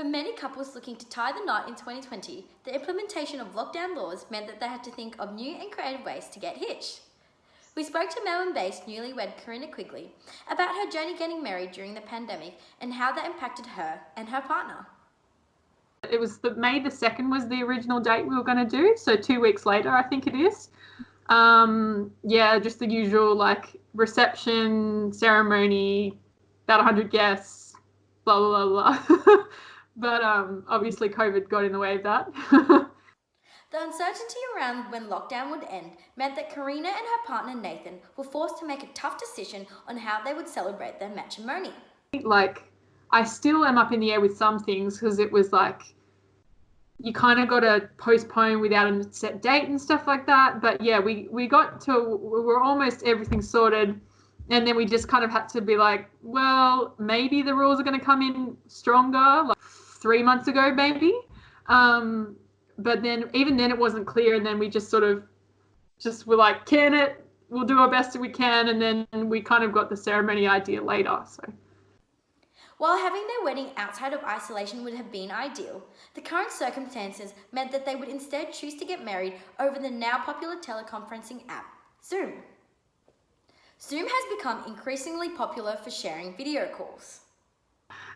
For many couples looking to tie the knot in 2020, the implementation of lockdown laws meant that they had to think of new and creative ways to get hitched. We spoke to Melbourne-based newlywed Karina Quigley about her journey getting married during the pandemic and how that impacted her and her partner. It was May the 2nd was the original date we were going to do, so 2 weeks later I think it is. Just the usual like reception, ceremony, about 100 guests, blah blah blah blah. But obviously COVID got in the way of that. The uncertainty around when lockdown would end meant that Karina and her partner Nathan were forced to make a tough decision on how they would celebrate their matrimony. Like, I still am up in the air with some things because it was like you kind of got to postpone without a set date and stuff like that. But yeah, we were almost everything sorted. And then we just kind of had to be like, well, maybe the rules are going to come in stronger, like 3 months ago, maybe. But then even then it wasn't clear. And then we just sort of were like, can it? We'll do our best if we can. And then we kind of got the ceremony idea later. So. While having their wedding outside of isolation would have been ideal, the current circumstances meant that they would instead choose to get married over the now popular teleconferencing app, Zoom. Zoom has become increasingly popular for sharing video calls.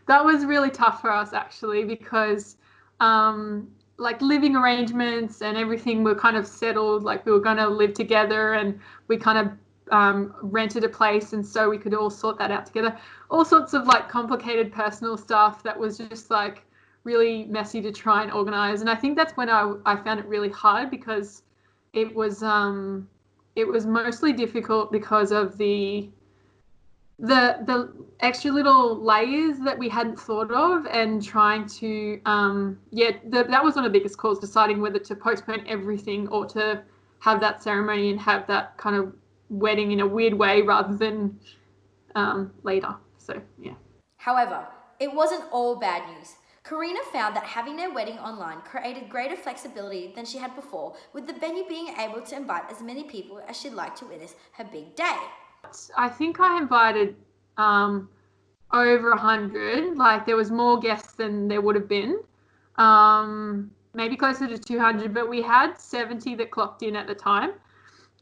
That was really tough for us actually because like living arrangements and everything were kind of settled, like we were going to live together and we kind of rented a place, and so we could all sort that out together. All sorts of like complicated personal stuff that was just like really messy to try and organize. And I think that's when I found it really hard because it was mostly difficult because of the extra little layers that we hadn't thought of, and trying to that was one of the biggest calls, deciding whether to postpone everything or to have that ceremony and have that kind of wedding in a weird way rather than later. So yeah. However, it wasn't all bad news. Karina found that having their wedding online created greater flexibility than she had before, with the venue being able to invite as many people as she'd like to witness her big day. I think I invited over 100. Like there was more guests than there would have been. Maybe closer to 200, but we had 70 that clocked in at the time.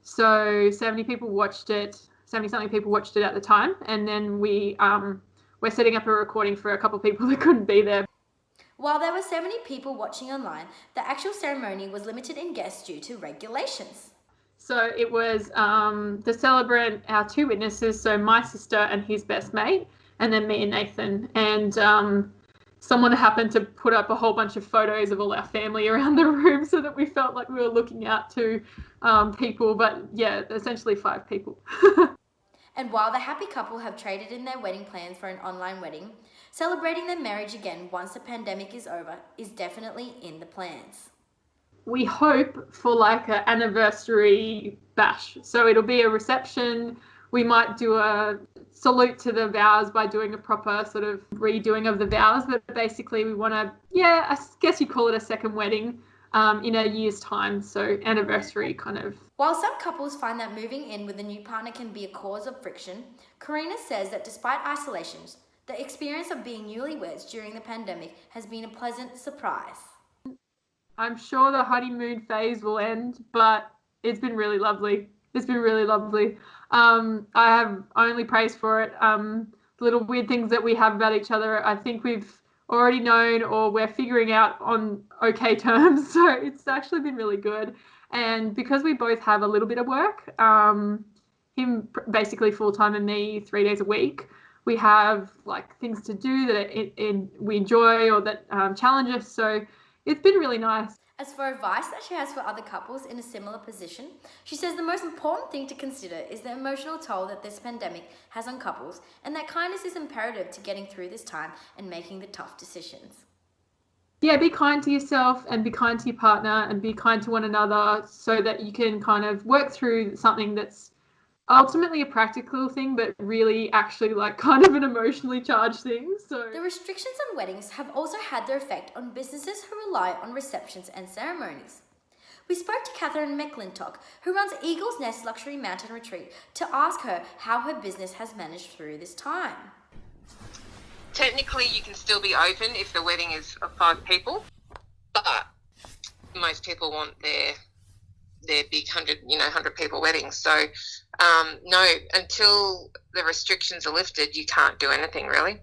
So 70 people watched it, 70-something people watched it at the time. And then we're setting up a recording for a couple of people that couldn't be there. While there were 70 people watching online, the actual ceremony was limited in guests due to regulations. So it was the celebrant, our two witnesses, so my sister and his best mate, and then me and Nathan. And someone happened to put up a whole bunch of photos of all our family around the room so that we felt like we were looking out to people. But yeah, essentially 5 people. And while the happy couple have traded in their wedding plans for an online wedding, celebrating their marriage again once the pandemic is over is definitely in the plans. We hope for like an anniversary bash. So it'll be a reception. We might do a salute to the vows by doing a proper sort of redoing of the vows. But basically we want to, I guess you call it a second wedding in a year's time. So anniversary kind of. While some couples find that moving in with a new partner can be a cause of friction, Karina says that despite isolations, the experience of being newlyweds during the pandemic has been a pleasant surprise. I'm sure the honeymoon phase will end, but it's been really lovely. It's been really lovely. I have only praise for it. The little weird things that we have about each other, I think we've already known or we're figuring out on okay terms. So it's actually been really good. And because we both have a little bit of work, him basically full-time and me 3 days a week, we have like things to do that we enjoy or that challenge us. So it's been really nice. As for advice that she has for other couples in a similar position, she says the most important thing to consider is the emotional toll that this pandemic has on couples, and that kindness is imperative to getting through this time and making the tough decisions. Yeah, be kind to yourself and be kind to your partner and be kind to one another so that you can kind of work through something that's ultimately a practical thing, but really actually like kind of an emotionally charged thing. So the restrictions on weddings have also had their effect on businesses who rely on receptions and ceremonies. We spoke to Catherine McClintock, who runs Eagle's Nest Luxury Mountain Retreat, to ask her how her business has managed through this time. Technically, you can still be open if the wedding is of 5 people, but most people want their big 100 people weddings. So, no, until the restrictions are lifted, you can't do anything really.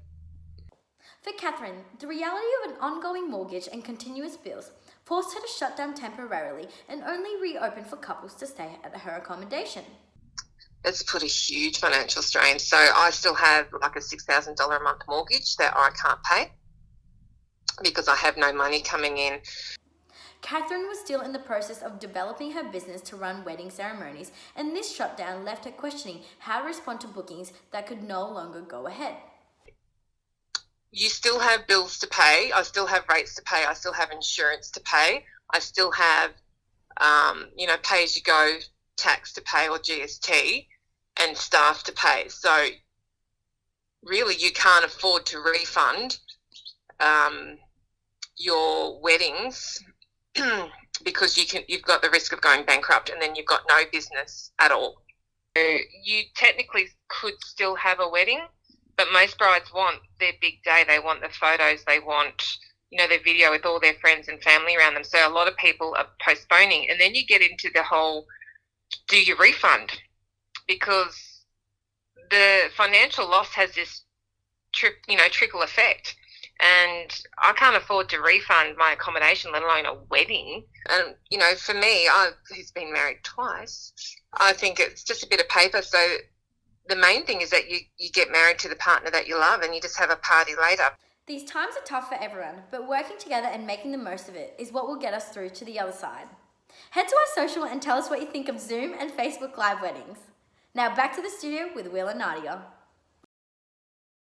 For Catherine, the reality of an ongoing mortgage and continuous bills forced her to shut down temporarily and only reopen for couples to stay at her accommodation. It's put a huge financial strain. So I still have like a $6,000 a month mortgage that I can't pay because I have no money coming in. Catherine was still in the process of developing her business to run wedding ceremonies, and this shutdown left her questioning how to respond to bookings that could no longer go ahead. You still have bills to pay. I still have rates to pay. I still have insurance to pay. I still have, pay-as-you-go tax to pay or GST and staff to pay. So really you can't afford to refund your weddings because you've got the risk of going bankrupt and then you've got no business at all. So you technically could still have a wedding, but most brides want their big day. They want the photos. They want, their video with all their friends and family around them. So a lot of people are postponing. And then you get into the whole, do you refund? Because the financial loss has this, trickle effect. And I can't afford to refund my accommodation, let alone a wedding. And, for me, who's been married twice, I think it's just a bit of paper. So the main thing is that you get married to the partner that you love and you just have a party later. These times are tough for everyone, but working together and making the most of it is what will get us through to the other side. Head to our social and tell us what you think of Zoom and Facebook Live weddings. Now back to the studio with Will and Nadia.